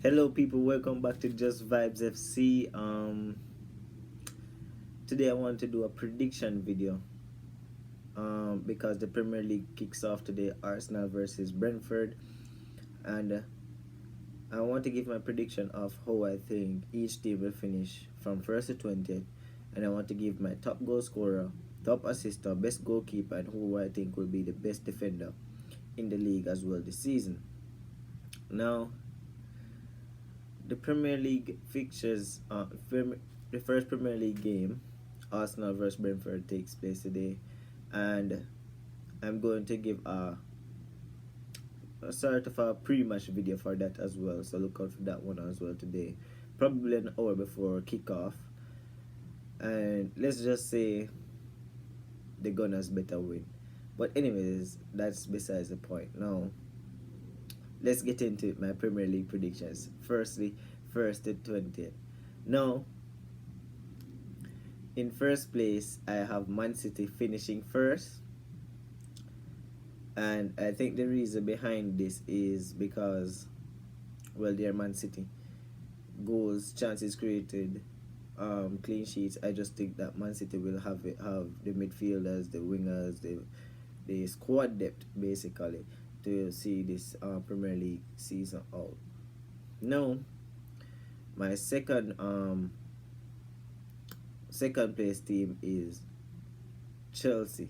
Hello, people. Welcome back to Just Vibes FC. Today I want to do a prediction video. Because the Premier League kicks off today, Arsenal versus Brentford, and I want to give my prediction of how I think each team will finish from first to 20th, and I want to give my top goal scorer, top assister, best goalkeeper, and who I think will be the best defender in the league as well this season. Now, the Premier League fixtures, the first Premier League game, Arsenal versus Brentford, takes place today, and I'm going to give a sort of a pre-match video for that as well. So look out for that one as well today, probably an hour before kickoff. And let's just say the Gunners better win. But anyways, that's besides the point. Now, let's get into my Premier League predictions. Firstly, first to 20th. Now, in first place, I have Man City finishing first. And I think the reason behind this is because, well, they're Man City. Goals, chances created, clean sheets. I just think that Man City will have the midfielders, the wingers, the squad depth basically to see this Premier League season out. Now, my second place team is Chelsea.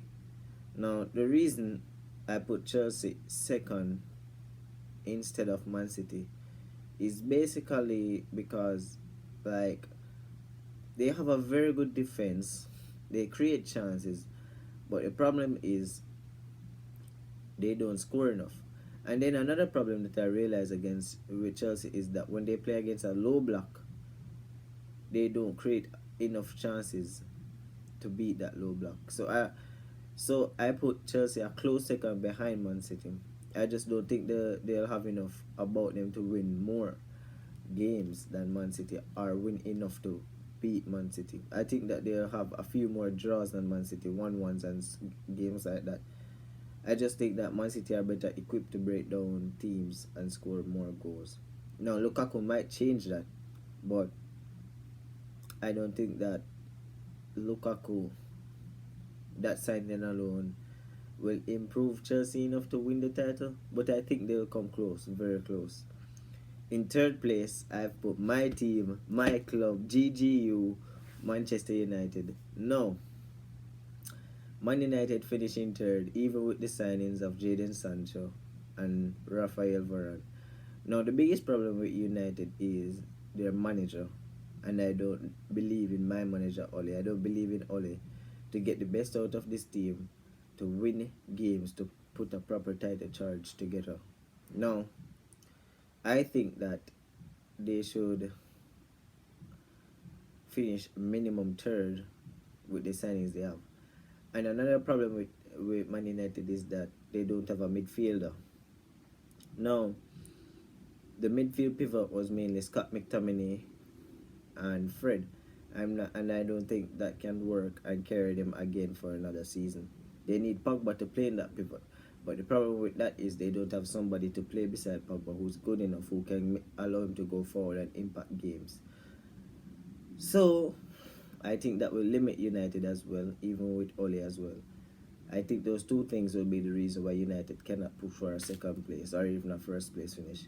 Now, the reason I put Chelsea second instead of Man City is basically because, like, they have a very good defense, they create chances, but the problem is they don't score enough. And then another problem that I realize against with Chelsea is that when they play against a low block, they don't create enough chances to beat that low block. So I put Chelsea a close second behind Man City. I just don't think they'll have enough about them to win more games than Man City, or win enough to beat Man City. I think that they'll have a few more draws than Man City, 1-1s and games like that. I just think that Man City are better equipped to break down teams and score more goals. Now, Lukaku might change that, but I don't think that Lukaku, that signing alone, will improve Chelsea enough to win the title, but I think they'll come close, very close. In third place, I've put my team, my club, GGU, Manchester United. No, Man United finishing third, even with the signings of Jadon Sancho and Rafael Varane. Now, the biggest problem with United is their manager, and I don't believe in my manager, Ole. I don't believe in Ole to get the best out of this team, to win games, to put a proper title charge together. Now, I think that they should finish minimum third with the signings they have. And another problem with Man United is that they don't have a midfielder. Now, the midfield pivot was mainly Scott McTominay and Fred. And I don't think that can work and carry them again for another season. They need Pogba to play in that pivot. But the problem with that is they don't have somebody to play beside Pogba who's good enough, who can allow him to go forward and impact games. So, I think that will limit United as well, even with Ole as well. I think those two things will be the reason why United cannot push for a second place or even a first place finish.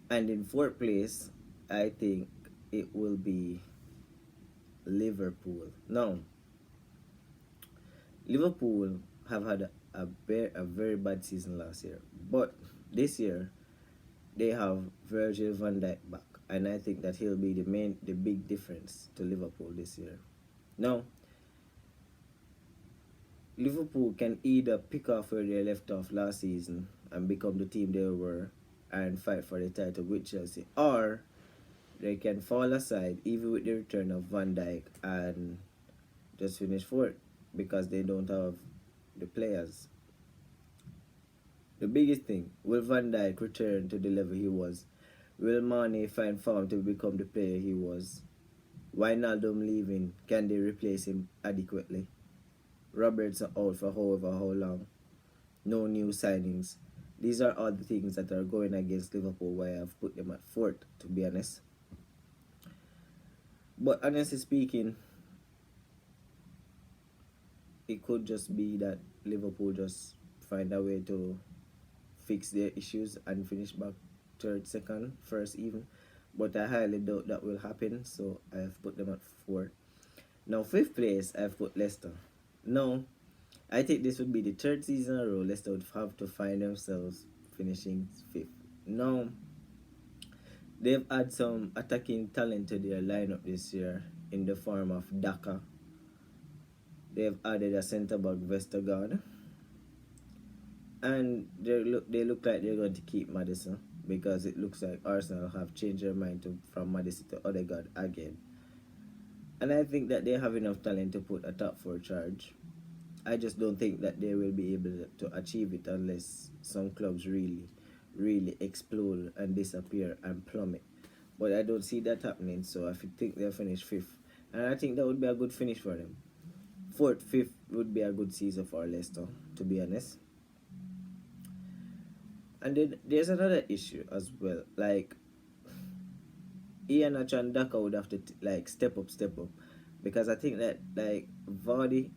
And in fourth place, I think it will be Liverpool. Now, Liverpool have had a very bad season last year, but this year they have Virgil van Dijk back, and I think that he'll be the big difference to Liverpool this year. Now, Liverpool can either pick off where they left off last season and become the team they were and fight for the title with Chelsea, or they can fall aside even with the return of Van Dijk and just finish fourth because they don't have the players. The biggest thing, will Van Dijk return to the level he was? Will Mane find form to become the player he was? Wijnaldum leaving, can they replace him adequately? Robertson out for however how long. No new signings. These are all the things that are going against Liverpool, why I've put them at fourth, to be honest. But honestly speaking, it could just be that Liverpool just find a way to fix their issues and finish back third, second, first even. But I highly doubt that will happen, so I've put them at fourth. Now, fifth place, I've put Leicester. Now, I think this would be the third season in a row Leicester would have to find themselves finishing fifth. Now, they've had some attacking talent to their lineup this year in the form of Daka. They've added a centre back, Vestergaard, and they look like they're going to keep Madison, because it looks like Arsenal have changed their mind from Madison to Odegaard again. And I think that they have enough talent to put a top four charge. I just don't think that they will be able to achieve it unless some clubs really, really explode and disappear and plummet. But I don't see that happening, so I think they'll finish fifth. And I think that would be a good finish for them. Fourth, fifth would be a good season for Leicester, to be honest. And then there's another issue as well. Like, Ian and Daka would have to step up, because I think that Vardy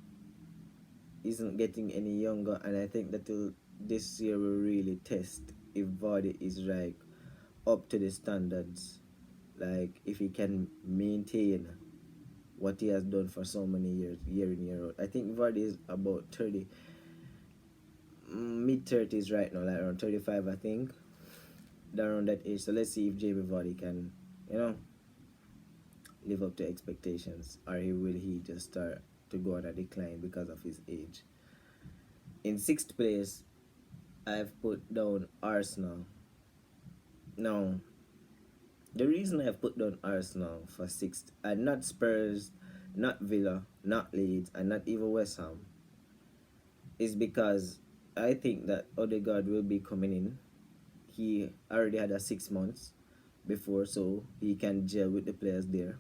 isn't getting any younger, and I think that this year will really test if Vardy is up to the standards, if he can maintain what he has done for so many years, year in year out. I think Vardy is about 30, mid 30s right now, like around 35, I think, around that age. So let's see if Jamie Vardy can, live up to expectations, or will he just start to go on a decline because of his age. In sixth place, I've put down Arsenal. Now, the reason I've put down Arsenal for sixth, and not Spurs, not Villa, not Leeds, and not even West Ham, is because I think that Odegaard will be coming in. He already had a 6 months before, so he can gel with the players there.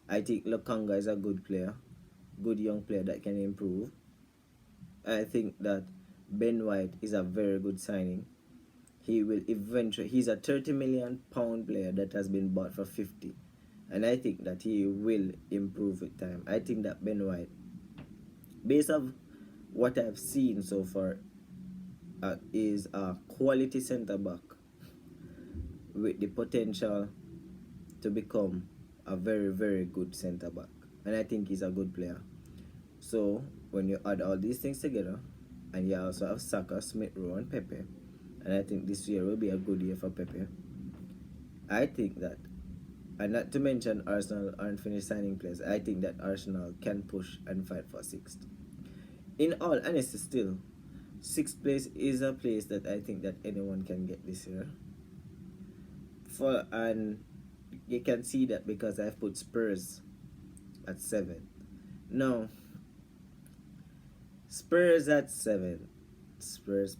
I think Lokanga is a good player, good young player that can improve. I think that Ben White is a very good signing. He will eventually, he's a 30 million pound player that has been bought for 50, and I think that he will improve with time. I think that Ben White, based on what I've seen so far, is a quality centre back with the potential to become a very, very good centre back, and I think he's a good player. So when you add all these things together, and you also have Saka, Smith Rowe, and Pepe, and I think this year will be a good year for Pepe. I think that, and not to mention Arsenal aren't finished signing players, I think that Arsenal can push and fight for sixth. In all honesty, still, sixth place is a place that I think that anyone can get this year. And you can see that because I've put Spurs at 7. Now, Spurs at 7. Spurs.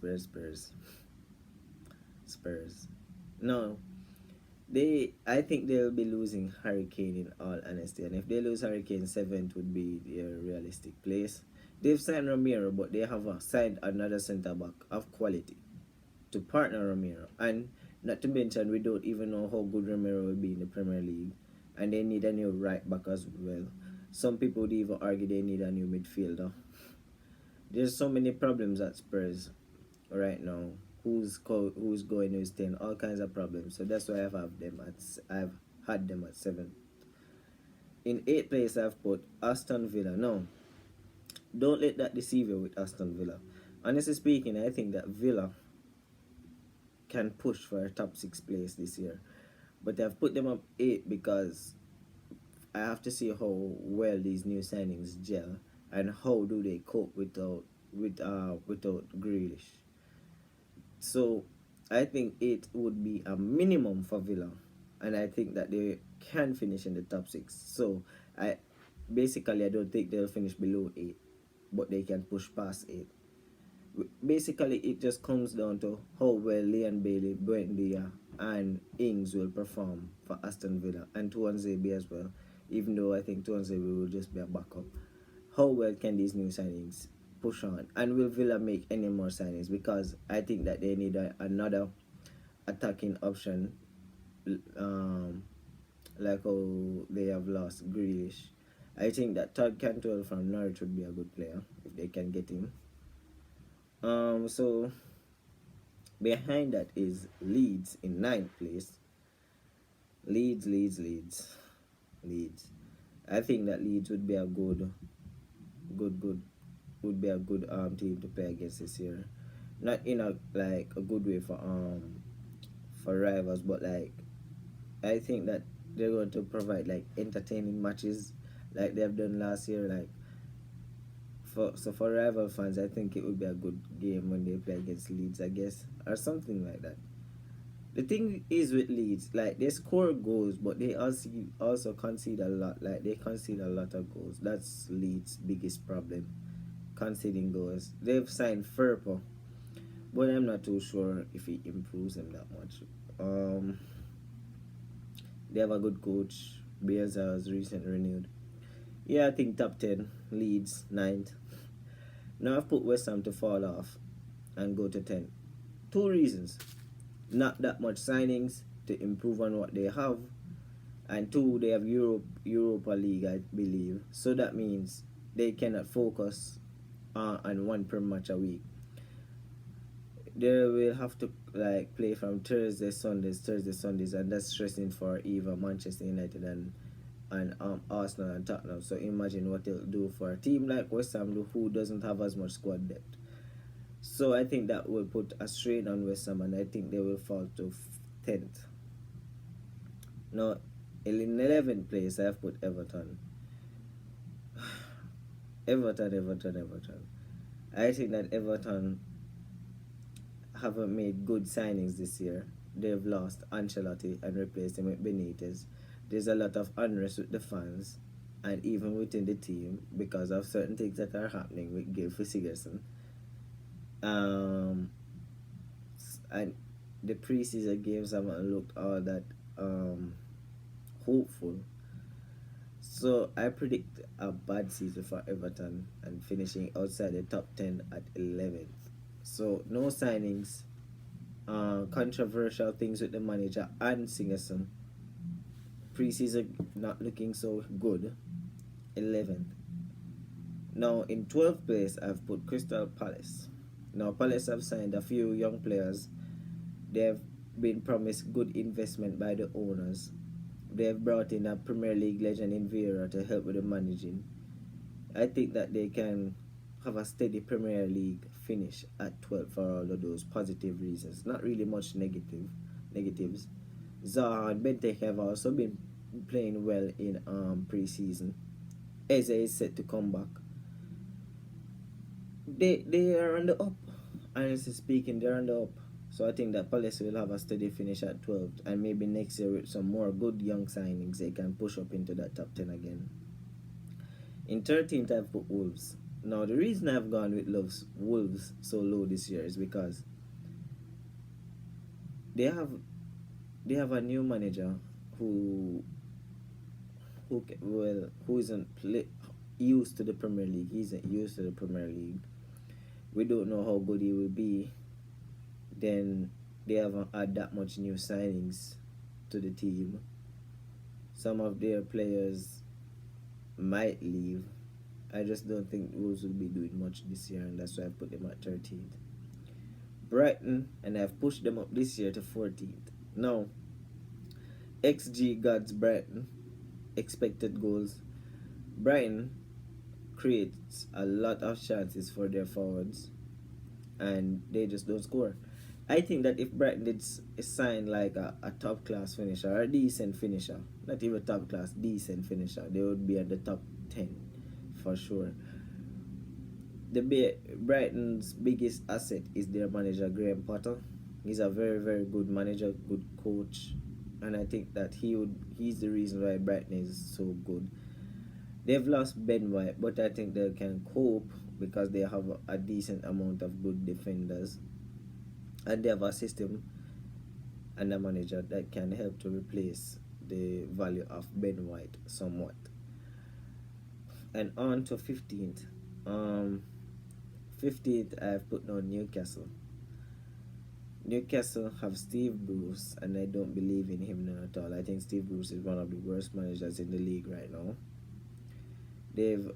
No, I think they'll be losing Harry Kane, in all honesty. And if they lose Harry Kane, 7th would be their realistic place. They've signed Romero, but they have signed another centre back of quality to partner Romero. And not to mention, we don't even know how good Romero will be in the Premier League. And they need a new right back as well. Some people would even argue they need a new midfielder. There's so many problems at Spurs right now. Who's going, who's staying, all kinds of problems. So that's why I've had them at 7. In 8th place, I've put Aston Villa. No, don't let that deceive you with Aston Villa. Honestly speaking, I think that Villa can push for a top 6 place this year. But I've put them up 8 because I have to see how well these new signings gel and how do they cope without Grealish. So I think 8 would be a minimum for Villa, and I think that they can finish in the top 6. So I don't think they'll finish below 8, but they can push past 8. Basically, it just comes down to how well Leon Bailey, Buendia, and Ings will perform for Aston Villa, and Tuanzebe as well, even though I think Tuanzebe will just be a backup. How well can these new signings push on. And will Villa make any more signings? Because I think that they need another attacking option, um, like how they have lost Grealish. I think that Todd Cantwell from Norwich would be a good player if they can get him. So behind that is Leeds in ninth place. Leeds. I think that Leeds would be a good would be a good team to play against this year. Not in a like a good way for rivals, but like I think that they're going to provide like entertaining matches like they've done last year. Like for rival fans, I think it would be a good game when they play against Leeds, I guess, or something like that. The thing is with Leeds, like they score goals, but they also concede a lot. Like they concede a lot of goals. That's Leeds' biggest problem, conceding goals. They've signed Firpo, but I'm not too sure if he improves them that much. Um, they have a good coach. Bielsa was recently renewed. Yeah, I think top 10, Leeds, ninth. Now I've put West Ham to fall off and go to 10. Two reasons. Not that much signings to improve on what they have. And two, they have Europa League, I believe. So that means they cannot focus on one per match a week. They will have to like play from Thursday, Sundays, and that's stressing for either Manchester United and Arsenal and Tottenham. So imagine what it'll do for a team like West Ham who doesn't have as much squad depth. So I think that will put a strain on West Ham, and I think they will fall to 10th. Now, in 11th place, I've put Everton. Everton. I think that Everton haven't made good signings this year. They've lost Ancelotti and replaced him with Benitez. There's a lot of unrest with the fans and even within the team because of certain things that are happening with Gylfi Sigurdsson. And the preseason games haven't looked all that hopeful. So I predict a bad season for Everton and finishing outside the top 10 at 11th. So no signings, controversial things with the manager and Sigurdsson. Preseason not looking so good. 11th. Now in 12th place, I've put Crystal Palace. Now Palace have signed a few young players. They have been promised good investment by the owners. They have brought in a Premier League legend in Vieira to help with the managing. I think that they can have a steady Premier League finish at 12 for all of those positive reasons. Not really much negatives. Zaha and Benteke have also been playing well in pre-season. Eze is set to come back. They are on the up. Honestly speaking, they're on the up. So I think that Palace will have a steady finish at 12th, and maybe next year with some more good young signings they can push up into that top 10 again. In 13th I've put Wolves. Now the reason I've gone with Wolves so low this year is because they have a new manager who isn't used to the Premier League. He isn't used to the Premier League. We don't know how good he will be. Then they haven't had that much new signings to the team. Some of their players might leave. I just don't think Wolves will be doing much this year, and that's why I put them at 13th. Brighton, and I've pushed them up this year to 14th. Now, XG Gods Brighton, expected goals. Brighton creates a lot of chances for their forwards, and they just don't score. I think that if Brighton did sign like a top class finisher or a decent finisher, not even top class, decent finisher, they would be at the top 10 for sure. Brighton's biggest asset is their manager Graham Potter. He's a very very good manager, good coach, and I think that he's the reason why Brighton is so good. They've lost Ben White, but I think they can cope because they have a decent amount of good defenders, and they have a system and a manager that can help to replace the value of Ben White somewhat. And on to 15th. 15th, I've put down Newcastle. Newcastle have Steve Bruce, and I don't believe in him none at all. I think Steve Bruce is one of the worst managers in the league right now. They've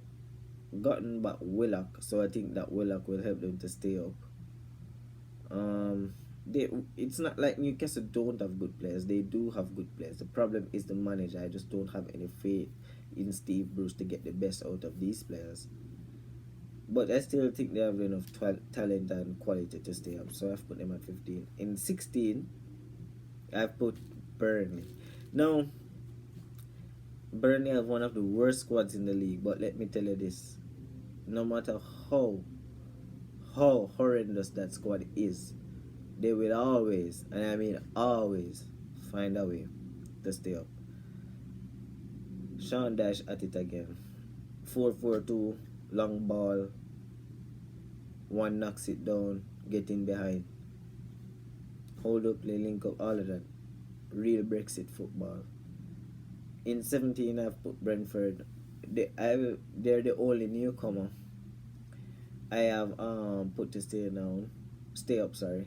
gotten back Willock, so I think that Willock will help them to stay up. Um, it's not like Newcastle don't have good players. They do have good players. The problem is the manager. I just don't have any faith in Steve Bruce to get the best out of these players. But I still think they have enough talent and quality to stay up. So I've put them at 15. In 16, I've put Burnley. Now, Burnley have one of the worst squads in the league. But let me tell you this. No matter how horrendous that squad is, they will always, and I mean always, find a way to stay up. Sean Dash at it again. 4-4-2, long ball, one knocks it down, get in behind. Hold up, play, link up, all of that. Real Brexit football. In 17, I've put Brentford. They're the only newcomer I have put to stay up. Sorry.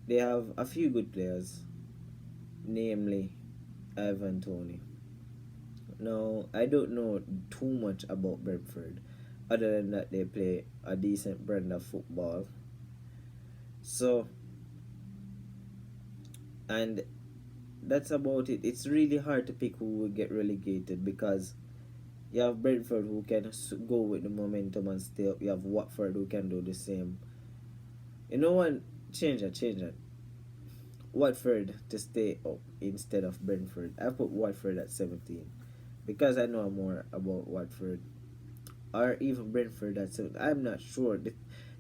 They have a few good players, namely Ivan Toney. Now, I don't know too much about Brentford, other than that they play a decent brand of football. So, and that's about it. It's really hard to pick who will get relegated because you have Brentford who can go with the momentum and stay up. You have Watford who can do the same. You know what? Change it. Watford to stay up instead of Brentford. I put Watford at 17 because I know more about Watford or even Brentford at 17. I'm not sure.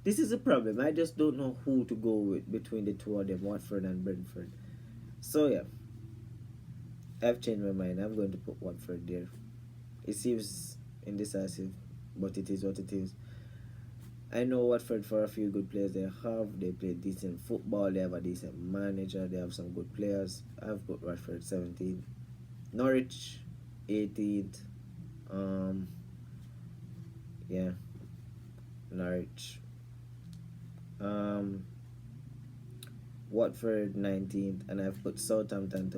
This is a problem. I just don't know who to go with between the two of them, Watford and Brentford. So yeah, I've changed my mind. I'm going to put Watford there. It seems indecisive, but it is what it is. I know Watford for a few good players they have. They play decent football. They have a decent manager. They have some good players. I've put Watford 17. Norwich 18th. Yeah, Norwich. Watford 19th, and I've put Southampton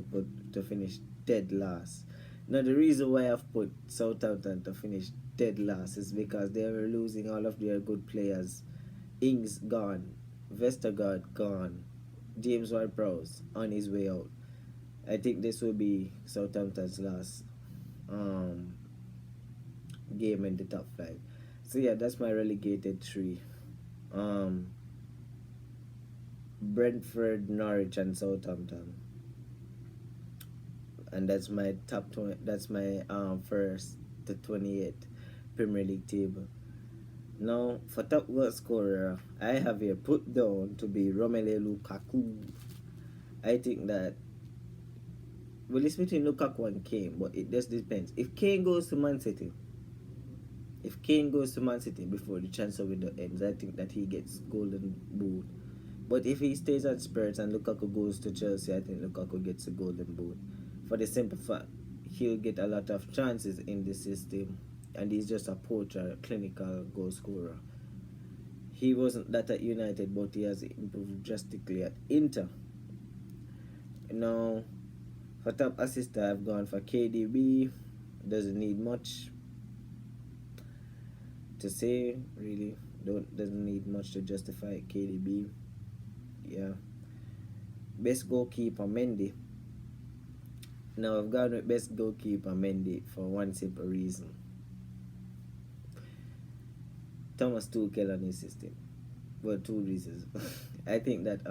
to finish dead last. Now the reason why I've put Southampton to finish dead last is because they were losing all of their good players. Ings gone, Vestergaard gone, James Ward-Prowse on his way out. I think this will be Southampton's last game in the top 5. So yeah, that's my relegated 3. Brentford, Norwich, and Southampton. And that's my top 20. That's my first to 28th Premier League table. Now for top goal scorer, I have here put down to be Romelu Lukaku. I think that it's between Lukaku and Kane, but it just depends. If Kane goes to Man City before the transfer window ends, I think that he gets golden boot. But if he stays at Spurs and Lukaku goes to Chelsea, I think Lukaku gets a golden boot. For the simple fact, he'll get a lot of chances in the system, and he's just a poacher, clinical goal scorer. He wasn't that at United, but he has improved drastically at Inter. Now, for top assist, I've gone for KDB. Doesn't need much to say, really. Doesn't need much to justify KDB. Yeah. Best goalkeeper, Mendy. Now I've gone with best goalkeeper, Mendy, for one simple reason. Thomas Tuchel and his system. Well, 2 reasons. I think that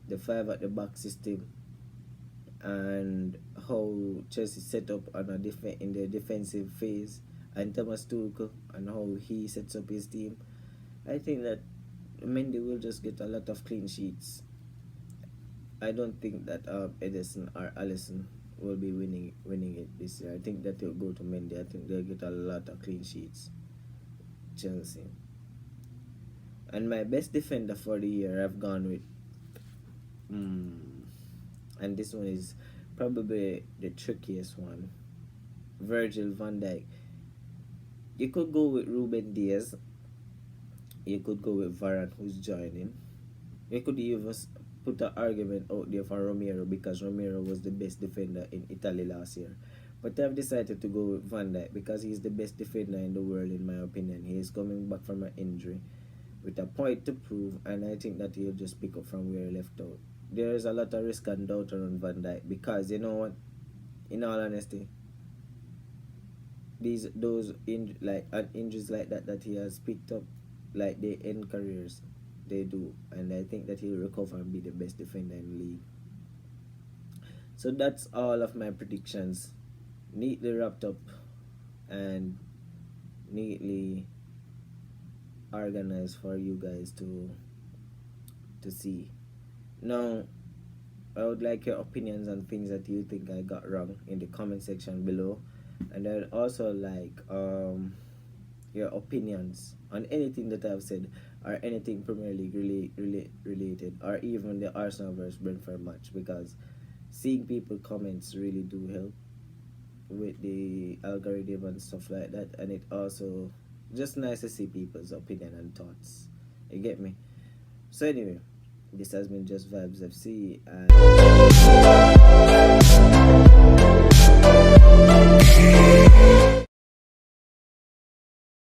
the 5 at the back system and how Chelsea set up on in the defensive phase, and Thomas Tuchel and how he sets up his team, I think that Mendy will just get a lot of clean sheets. I don't think that Edison or Allison will be winning it this year. I think that they'll go to Mendy. I think they'll get a lot of clean sheets. Chelsea. And my best defender for the year, I've gone with, and this one is probably the trickiest one, Virgil van Dijk. You could go with Ruben Diaz, You could go with Varane, who's joining. You could even put an argument out there for Romero because Romero was the best defender in Italy last year. But I've decided to go with Van Dijk because he's the best defender in the world, in my opinion. He is coming back from an injury with a point to prove, and I think that he'll just pick up from where he left out. There is a lot of risk and doubt around Van Dijk because you know what? In all honesty, injuries like that he has picked up, like they end careers, they do, and I think that he'll recover and be the best defender in the league. So that's all of my predictions, neatly wrapped up and neatly organized for you guys to see. Now, I would like your opinions on things that you think I got wrong in the comment section below, and I'd also like your opinions on anything that I've said or anything Premier League related, or even the Arsenal versus Brentford match, because seeing people comments really do help with the algorithm and stuff like that, and it also just nice to see people's opinion and thoughts. You get me? So anyway, this has been just Vibes FC, and